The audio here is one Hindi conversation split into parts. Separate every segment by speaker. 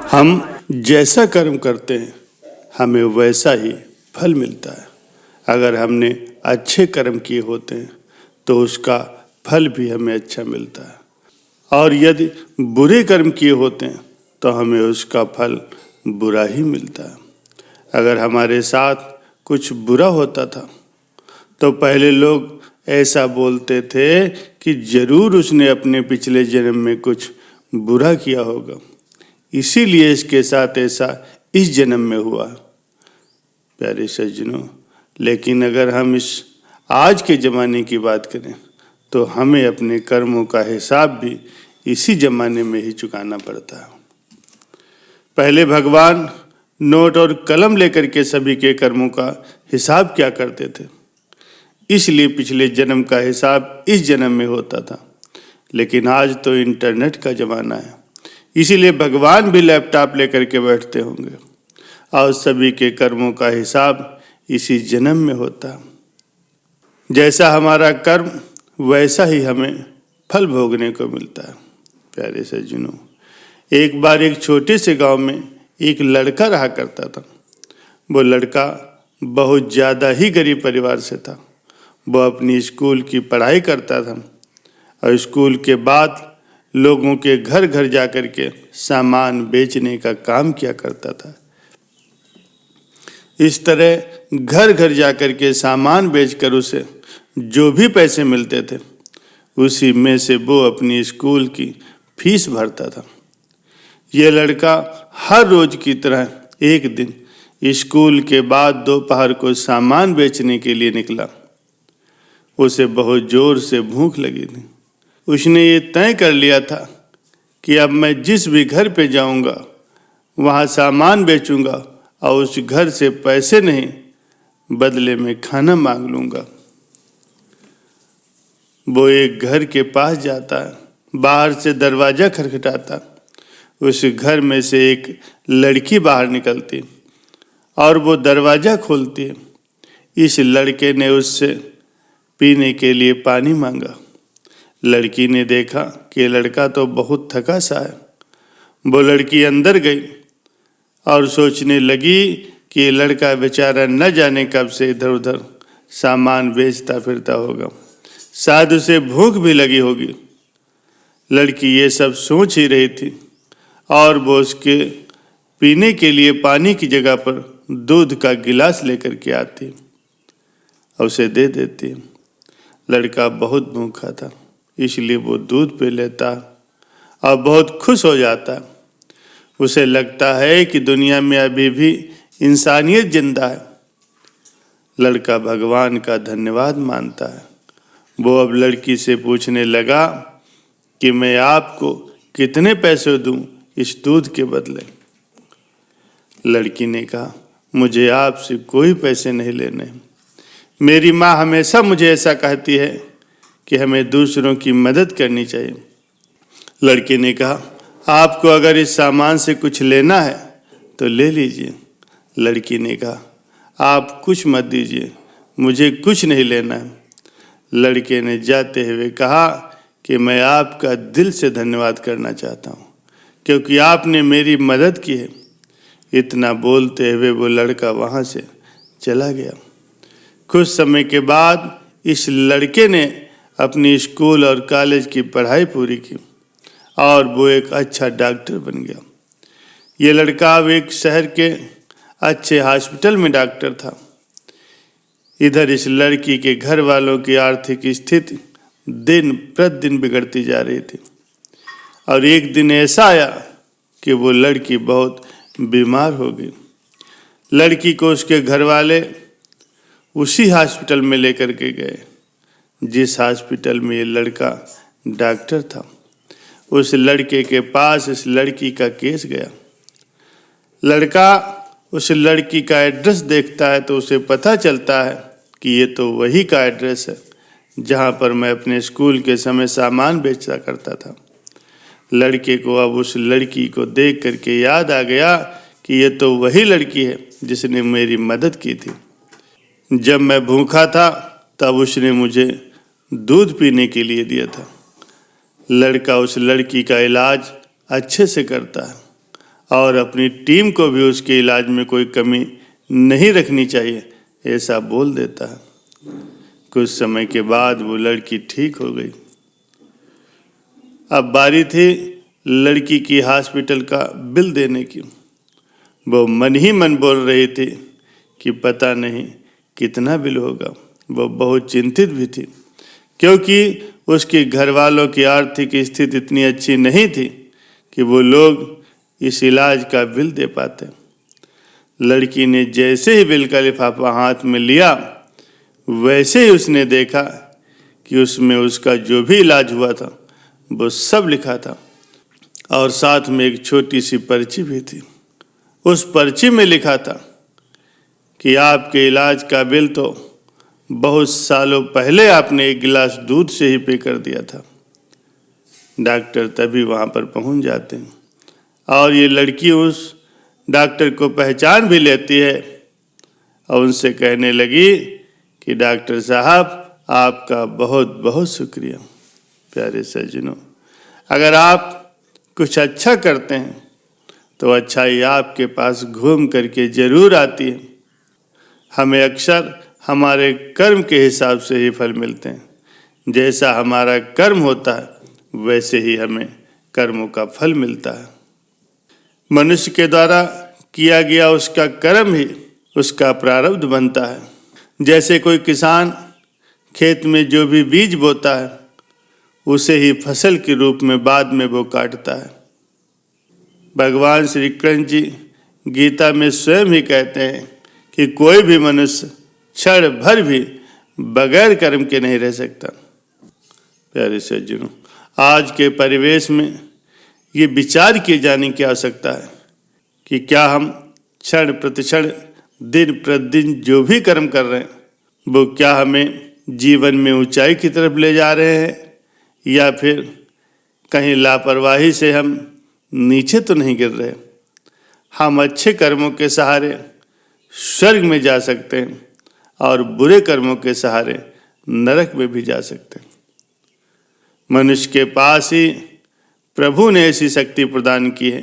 Speaker 1: हम जैसा कर्म करते हैं हमें वैसा ही फल मिलता है। अगर हमने अच्छे कर्म किए होते हैं तो उसका फल भी हमें अच्छा मिलता है, और यदि बुरे कर्म किए होते हैं तो हमें उसका फल बुरा ही मिलता है। अगर हमारे साथ कुछ बुरा होता था तो पहले लोग ऐसा बोलते थे कि जरूर उसने अपने पिछले जन्म में कुछ बुरा किया होगा, इसीलिए इसके साथ ऐसा इस जन्म में हुआ। प्यारे सज्जनों, लेकिन अगर हम इस आज के ज़माने की बात करें तो हमें अपने कर्मों का हिसाब भी इसी ज़माने में ही चुकाना पड़ता है। पहले भगवान नोट और कलम लेकर के सभी के कर्मों का हिसाब क्या करते थे, इसलिए पिछले जन्म का हिसाब इस जन्म में होता था। लेकिन आज तो इंटरनेट का ज़माना है, इसीलिए भगवान भी लैपटॉप लेकर के बैठते होंगे और सभी के कर्मों का हिसाब इसी जन्म में होता है। जैसा हमारा कर्म वैसा ही हमें फल भोगने को मिलता है। प्यारे सज्जनों, एक बार एक छोटे से गांव में एक लड़का रहा करता था। वो लड़का बहुत ज़्यादा ही गरीब परिवार से था। वो अपनी स्कूल की पढ़ाई करता था और स्कूल के बाद लोगों के घर घर जाकर के सामान बेचने का काम किया करता था। इस तरह घर घर जाकर के सामान बेचकर उसे जो भी पैसे मिलते थे उसी में से वो अपनी स्कूल की फीस भरता था। यह लड़का हर रोज की तरह एक दिन स्कूल के बाद दोपहर को सामान बेचने के लिए निकला। उसे बहुत जोर से भूख लगी थी। उसने ये तय कर लिया था कि अब मैं जिस भी घर पे जाऊंगा वहाँ सामान बेचूंगा और उस घर से पैसे नहीं बदले में खाना मांग लूंगा। वो एक घर के पास जाता है, बाहर से दरवाज़ा खटखटाता। उस घर में से एक लड़की बाहर निकलती और वो दरवाज़ा खोलती है। इस लड़के ने उससे पीने के लिए पानी मांगा। लड़की ने देखा कि लड़का तो बहुत थका सा है। वो लड़की अंदर गई और सोचने लगी कि ये लड़का बेचारा न जाने कब से इधर उधर सामान बेचता फिरता होगा, शायद उसे भूख भी लगी होगी। लड़की ये सब सोच ही रही थी और वो उसके पीने के लिए पानी की जगह पर दूध का गिलास लेकर के आती और उसे दे देती। लड़का बहुत भूखा था, इसलिए वो दूध पी लेता और बहुत खुश हो जाता। उसे लगता है कि दुनिया में अभी भी इंसानियत जिंदा है। लड़का भगवान का धन्यवाद मानता है। वो अब लड़की से पूछने लगा कि मैं आपको कितने पैसे दूं इस दूध के बदले। लड़की ने कहा, मुझे आपसे कोई पैसे नहीं लेने। मेरी माँ हमेशा मुझे ऐसा कहती है कि हमें दूसरों की मदद करनी चाहिए। लड़के ने कहा, आपको अगर इस सामान से कुछ लेना है तो ले लीजिए। लड़की ने कहा, आप कुछ मत दीजिए, मुझे कुछ नहीं लेना है। लड़के ने जाते हुए कहा कि मैं आपका दिल से धन्यवाद करना चाहता हूँ क्योंकि आपने मेरी मदद की है। इतना बोलते हुए वो लड़का वहाँ से चला गया। कुछ समय के बाद इस लड़के ने अपनी स्कूल और कॉलेज की पढ़ाई पूरी की और वो एक अच्छा डॉक्टर बन गया। ये लड़का अब एक शहर के अच्छे हॉस्पिटल में डॉक्टर था। इधर इस लड़की के घर वालों की आर्थिक स्थिति दिन प्रतिदिन बिगड़ती जा रही थी और एक दिन ऐसा आया कि वो लड़की बहुत बीमार हो गई। लड़की को उसके घर वाले उसी हॉस्पिटल में लेकर के गए जिस हॉस्पिटल में ये लड़का डॉक्टर था। उस लड़के के पास इस लड़की का केस गया। लड़का उस लड़की का एड्रेस देखता है तो उसे पता चलता है कि ये तो वही का एड्रेस है जहाँ पर मैं अपने स्कूल के समय सामान बेचा करता था। लड़के को अब उस लड़की को देख करके याद आ गया कि ये तो वही लड़की है जिसने मेरी मदद की थी। जब मैं भूखा था तब उसने मुझे दूध पीने के लिए दिया था। लड़का उस लड़की का इलाज अच्छे से करता है और अपनी टीम को भी उसके इलाज में कोई कमी नहीं रखनी चाहिए ऐसा बोल देता है। कुछ समय के बाद वो लड़की ठीक हो गई। अब बारी थी लड़की की हॉस्पिटल का बिल देने की। वो मन ही मन बोल रही थी कि पता नहीं कितना बिल होगा। वो बहुत चिंतित भी थी क्योंकि उसके घर वालों की आर्थिक स्थिति इतनी अच्छी नहीं थी कि वो लोग इस इलाज का बिल दे पाते। लड़की ने जैसे ही बिल का लिफाफा हाथ में लिया वैसे ही उसने देखा कि उसमें उसका जो भी इलाज हुआ था वो सब लिखा था और साथ में एक छोटी सी पर्ची भी थी। उस पर्ची में लिखा था कि आपके इलाज का बिल तो बहुत सालों पहले आपने एक गिलास दूध से ही पे कर दिया था। डॉक्टर तभी वहाँ पर पहुँच जाते हैं और ये लड़की उस डॉक्टर को पहचान भी लेती है और उनसे कहने लगी कि डॉक्टर साहब आपका बहुत बहुत शुक्रिया। प्यारे सज्जनों, अगर आप कुछ अच्छा करते हैं तो अच्छाई आपके पास घूम करके जरूर आती है। हमें अक्सर हमारे कर्म के हिसाब से ही फल मिलते हैं। जैसा हमारा कर्म होता है वैसे ही हमें कर्मों का फल मिलता है। मनुष्य के द्वारा किया गया उसका कर्म ही उसका प्रारब्ध बनता है। जैसे कोई किसान खेत में जो भी बीज बोता है उसे ही फसल के रूप में बाद में वो काटता है। भगवान श्री कृष्ण जी गीता में स्वयं ही कहते हैं कि कोई भी मनुष्य क्षण भर भी बगैर कर्म के नहीं रह सकता। प्यारे सज्जनों, आज के परिवेश में ये विचार किए जाने की आवश्यकता है कि क्या हम क्षण प्रतिक्षण दिन प्रतिदिन जो भी कर्म कर रहे हैं वो क्या हमें जीवन में ऊंचाई की तरफ ले जा रहे हैं या फिर कहीं लापरवाही से हम नीचे तो नहीं गिर रहे। हम अच्छे कर्मों के सहारे स्वर्ग में जा सकते हैं और बुरे कर्मों के सहारे नरक में भी जा सकते हैं। मनुष्य के पास ही प्रभु ने ऐसी शक्ति प्रदान की है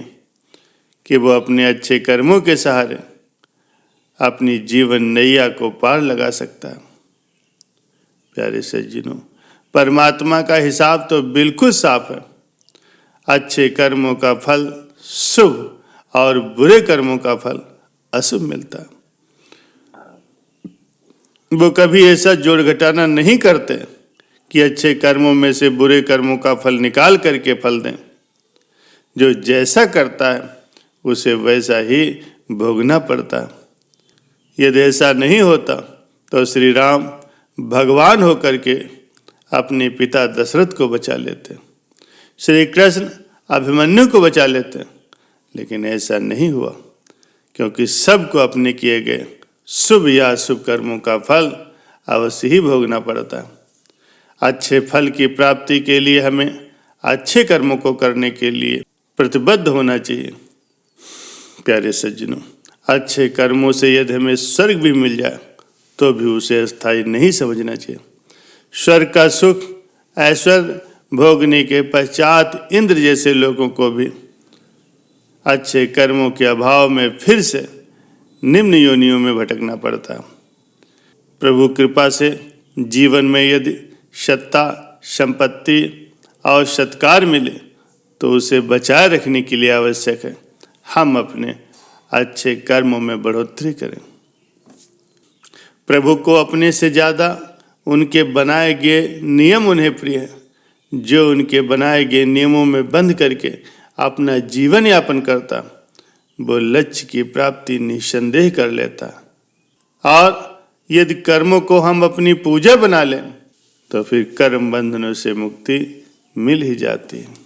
Speaker 1: कि वो अपने अच्छे कर्मों के सहारे अपनी जीवन नैया को पार लगा सकता है। प्यारे सज्जनों, परमात्मा का हिसाब तो बिल्कुल साफ है। अच्छे कर्मों का फल शुभ और बुरे कर्मों का फल अशुभ मिलता है। वो कभी ऐसा जोड़ घटाना नहीं करते कि अच्छे कर्मों में से बुरे कर्मों का फल निकाल करके फल दें। जो जैसा करता है उसे वैसा ही भोगना पड़ता है। यदि ऐसा नहीं होता तो श्री राम भगवान होकर के अपने पिता दशरथ को बचा लेते, श्री कृष्ण अभिमन्यु को बचा लेते, लेकिन ऐसा नहीं हुआ क्योंकि सबको अपने किए गए शुभ या अशुभ कर्मों का फल अवश्य ही भोगना पड़ता है। अच्छे फल की प्राप्ति के लिए हमें अच्छे कर्मों को करने के लिए प्रतिबद्ध होना चाहिए। प्यारे सज्जनों, अच्छे कर्मों से यदि हमें स्वर्ग भी मिल जाए तो भी उसे स्थायी नहीं समझना चाहिए। स्वर्ग का सुख ऐश्वर्य भोगने के पश्चात इंद्र जैसे लोगों को भी अच्छे कर्मों के अभाव में फिर से निम्न योनियों में भटकना पड़ता है। प्रभु कृपा से जीवन में यदि सत्ता, संपत्ति और सत्कार मिले तो उसे बचाए रखने के लिए आवश्यक है हम अपने अच्छे कर्मों में बढ़ोतरी करें। प्रभु को अपने से ज़्यादा उनके बनाए गए नियम उन्हें प्रिय है। जो उनके बनाए गए नियमों में बंध करके अपना जीवन यापन करता वो लक्ष्य की प्राप्ति निसंदेह कर लेता। और यदि कर्मों को हम अपनी पूजा बना लें तो फिर कर्म बंधनों से मुक्ति मिल ही जाती है।